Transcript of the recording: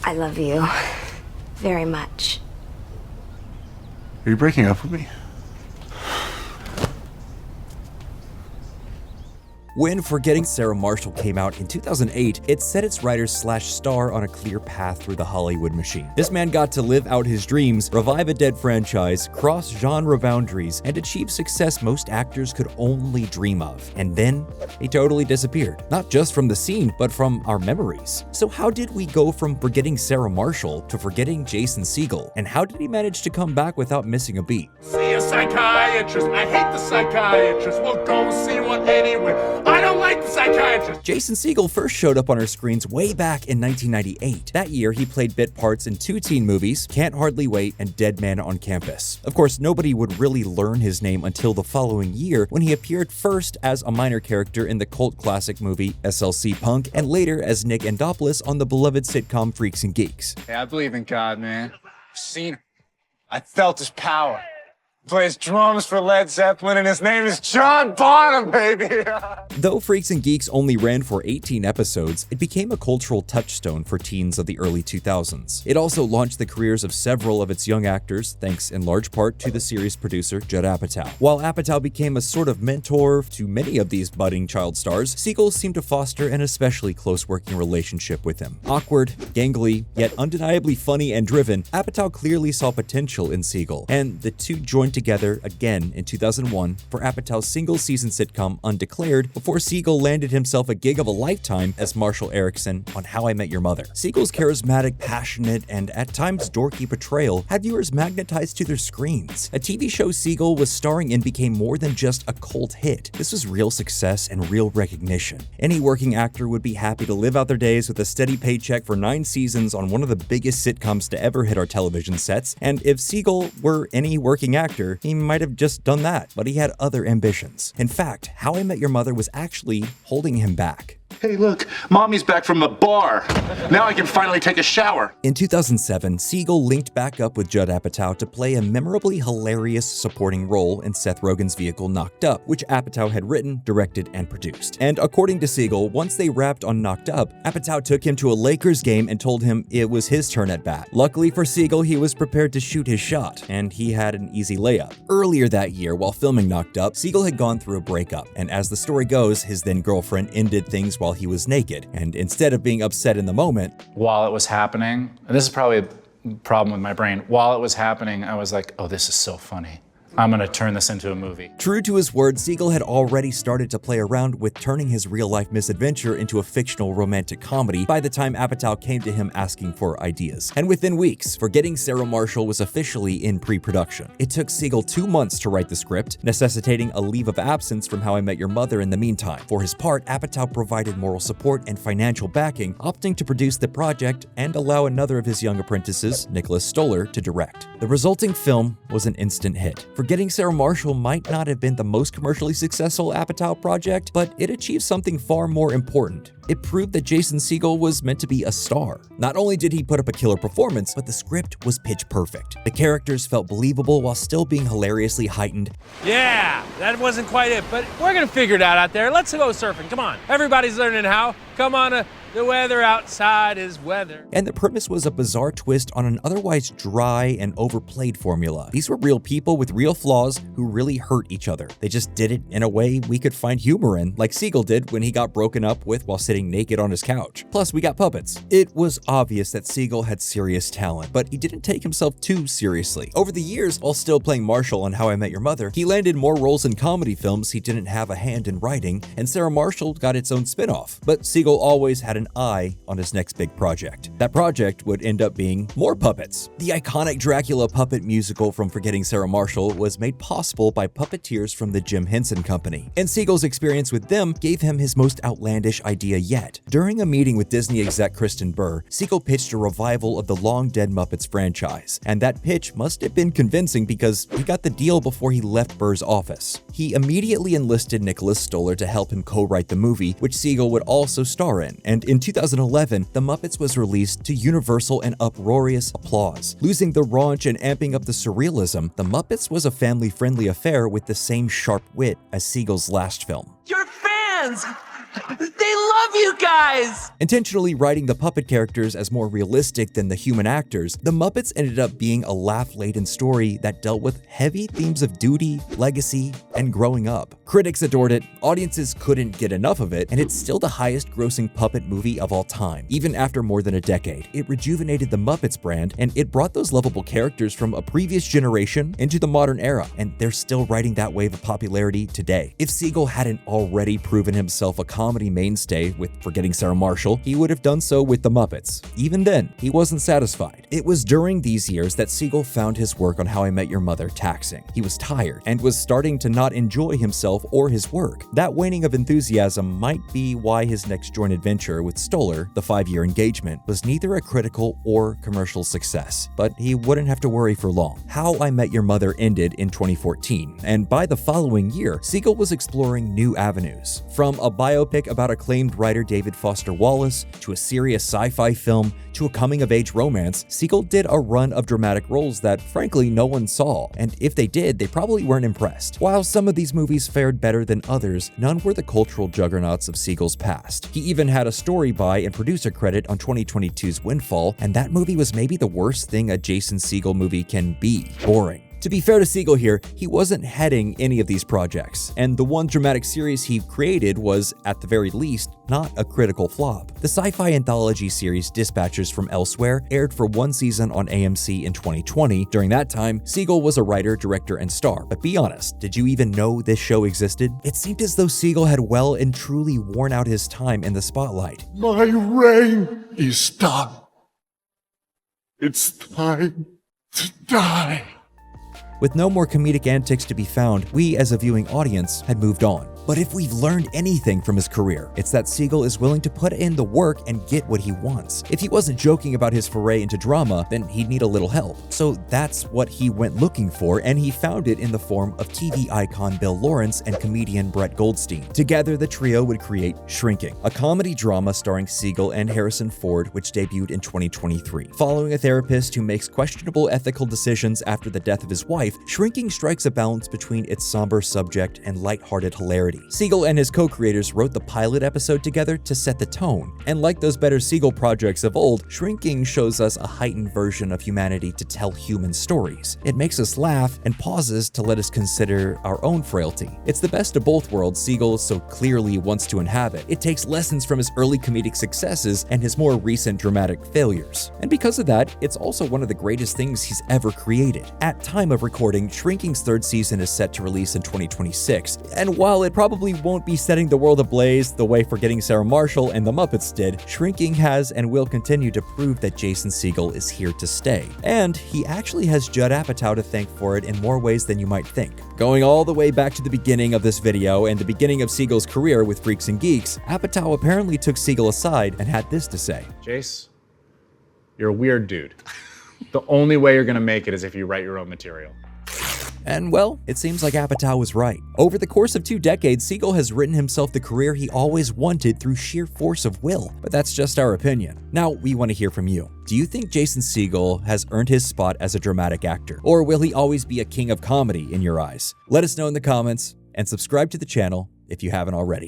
I love you very much. Are you breaking up with me? When Forgetting Sarah Marshall came out in 2008, it set its writer/star on a clear path through the Hollywood machine. This man got to live out his dreams, revive a dead franchise, cross genre boundaries, and achieve success most actors could only dream of. And then, he totally disappeared. Not just from the scene, but from our memories. So how did we go from forgetting Sarah Marshall to forgetting Jason Segel? And how did he manage to come back without missing a beat? See a psychiatrist. I hate the psychiatrist. We'll go see one anyway. I don't like the psychiatrist. Jason Segel first showed up on our screens way back in 1998. That year, he played bit parts in 2 teen movies, Can't Hardly Wait and Dead Man on Campus. Of course, nobody would really learn his name until the following year when he appeared first as a minor character in the cult classic movie SLC Punk and later as Nick Andopoulos on the beloved sitcom Freaks and Geeks. Hey, I believe in God, man. I've seen him. I felt his power. Plays drums for Led Zeppelin, and his name is John Bonham, baby! Though Freaks and Geeks only ran for 18 episodes, it became a cultural touchstone for teens of the early 2000s. It also launched the careers of several of its young actors, thanks in large part to the series producer Judd Apatow. While Apatow became a sort of mentor to many of these budding child stars, Segel seemed to foster an especially close working relationship with him. Awkward, gangly, yet undeniably funny and driven, Apatow clearly saw potential in Segel, and the two joined together again in 2001 for Apatow's single-season sitcom Undeclared before Segel landed himself a gig of a lifetime as Marshall Erickson on How I Met Your Mother. Segel's charismatic, passionate, and at times dorky portrayal had viewers magnetized to their screens. A TV show Segel was starring in became more than just a cult hit. This was real success and real recognition. Any working actor would be happy to live out their days with a steady paycheck for 9 seasons on one of the biggest sitcoms to ever hit our television sets, and if Segel were any working actor, he might have just done that, but he had other ambitions. In fact, How I Met Your Mother was actually holding him back. Hey, look, Mommy's back from the bar. Now I can finally take a shower. In 2007, Segel linked back up with Judd Apatow to play a memorably hilarious supporting role in Seth Rogen's vehicle Knocked Up, which Apatow had written, directed, and produced. And according to Segel, once they wrapped on Knocked Up, Apatow took him to a Lakers game and told him it was his turn at bat. Luckily for Segel, he was prepared to shoot his shot, and he had an easy layup. Earlier that year, while filming Knocked Up, Segel had gone through a breakup, and as the story goes, his then-girlfriend ended things while he was naked, and instead of being upset in the moment, while it was happening, and this is probably a problem with my brain, while it was happening, I was like, oh, this is so funny. I'm gonna turn this into a movie. True to his word, Segel had already started to play around with turning his real-life misadventure into a fictional romantic comedy by the time Apatow came to him asking for ideas. And within weeks, Forgetting Sarah Marshall was officially in pre-production. It took Segel 2 months to write the script, necessitating a leave of absence from How I Met Your Mother in the meantime. For his part, Apatow provided moral support and financial backing, opting to produce the project and allow another of his young apprentices, Nicholas Stoller, to direct. The resulting film was an instant hit. Forgetting Sarah Marshall might not have been the most commercially successful Apatow project, but it achieved something far more important. It proved that Jason Segel was meant to be a star. Not only did he put up a killer performance, but the script was pitch perfect. The characters felt believable while still being hilariously heightened. Yeah, that wasn't quite it, but we're gonna figure it out there. Let's go surfing, come on. Everybody's learning how. Come on, the weather outside is weather. And the premise was a bizarre twist on an otherwise dry and overplayed formula. These were real people with real flaws who really hurt each other. They just did it in a way we could find humor in, like Segel did when he got broken up with while sitting naked on his couch. Plus, we got puppets. It was obvious that Segel had serious talent, but he didn't take himself too seriously. Over the years, while still playing Marshall on How I Met Your Mother, he landed more roles in comedy films he didn't have a hand in writing, and Sarah Marshall got its own spin-off. But Segel always had an eye on his next big project. That project would end up being more puppets. The iconic Dracula puppet musical from Forgetting Sarah Marshall was made possible by puppeteers from the Jim Henson Company, and Segel's experience with them gave him his most outlandish idea yet. During a meeting with Disney exec Kristen Burr, Segel pitched a revival of the long-dead Muppets franchise, and that pitch must have been convincing because he got the deal before he left Burr's office. He immediately enlisted Nicholas Stoller to help him co-write the movie, which Segel would also star in, and in 2011, The Muppets was released to universal and uproarious applause. Losing the raunch and amping up the surrealism, The Muppets was a family-friendly affair with the same sharp wit as Segel's last film. Your fans! They love you guys! Intentionally writing the puppet characters as more realistic than the human actors, the Muppets ended up being a laugh-laden story that dealt with heavy themes of duty, legacy, and growing up. Critics adored it, audiences couldn't get enough of it, and it's still the highest-grossing puppet movie of all time. Even after more than a decade, it rejuvenated the Muppets brand, and it brought those lovable characters from a previous generation into the modern era, and they're still riding that wave of popularity today. If Segel hadn't already proven himself a comedy mainstay with Forgetting Sarah Marshall, he would have done so with the Muppets. Even then, he wasn't satisfied. It was during these years that Segel found his work on How I Met Your Mother taxing. He was tired and was starting to not enjoy himself or his work. That waning of enthusiasm might be why his next joint adventure with Stoller, the 5-year engagement, was neither a critical or commercial success. But he wouldn't have to worry for long. How I Met Your Mother ended in 2014, and by the following year, Segel was exploring new avenues. From a biopic about acclaimed writer David Foster Wallace, to a serious sci-fi film, to a coming-of-age romance, Segel did a run of dramatic roles that frankly no one saw, and if they did, they probably weren't impressed. While some of these movies fared better than others, none were the cultural juggernauts of Segel's past. He even had a story by and producer credit on 2022's Windfall, and that movie was maybe the worst thing a Jason Segel movie can be: boring. To be fair to Segel here, he wasn't heading any of these projects, and the one dramatic series he created was, at the very least, not a critical flop. The sci-fi anthology series Dispatchers from Elsewhere aired for one season on AMC in 2020. During that time, Segel was a writer, director, and star. But be honest, did you even know this show existed? It seemed as though Segel had well and truly worn out his time in the spotlight. My reign is done. It's time to die. With no more comedic antics to be found, we as a viewing audience had moved on. But if we've learned anything from his career, it's that Segel is willing to put in the work and get what he wants. If he wasn't joking about his foray into drama, then he'd need a little help. So that's what he went looking for, and he found it in the form of TV icon Bill Lawrence and comedian Brett Goldstein. Together, the trio would create Shrinking, a comedy drama starring Segel and Harrison Ford, which debuted in 2023. Following a therapist who makes questionable ethical decisions after the death of his wife, Shrinking strikes a balance between its somber subject and lighthearted hilarity. Segel and his co-creators wrote the pilot episode together to set the tone, and like those better Segel projects of old, Shrinking shows us a heightened version of humanity to tell human stories. It makes us laugh and pauses to let us consider our own frailty. It's the best of both worlds Segel so clearly wants to inhabit. It takes lessons from his early comedic successes and his more recent dramatic failures. And because of that, it's also one of the greatest things he's ever created. At time of recording, Shrinking's third season is set to release in 2026, and while it probably won't be setting the world ablaze the way Forgetting Sarah Marshall and the Muppets did, Shrinking has and will continue to prove that Jason Segel is here to stay. And he actually has Judd Apatow to thank for it in more ways than you might think. Going all the way back to the beginning of this video and the beginning of Segel's career with Freaks and Geeks, Apatow apparently took Segel aside and had this to say. Jace, you're a weird dude. The only way you're gonna make it is if you write your own material. And well, it seems like Apatow was right. Over the course of 2 decades, Segel has written himself the career he always wanted through sheer force of will. But that's just our opinion. Now, we want to hear from you. Do you think Jason Segel has earned his spot as a dramatic actor? Or will he always be a king of comedy in your eyes? Let us know in the comments, and subscribe to the channel if you haven't already.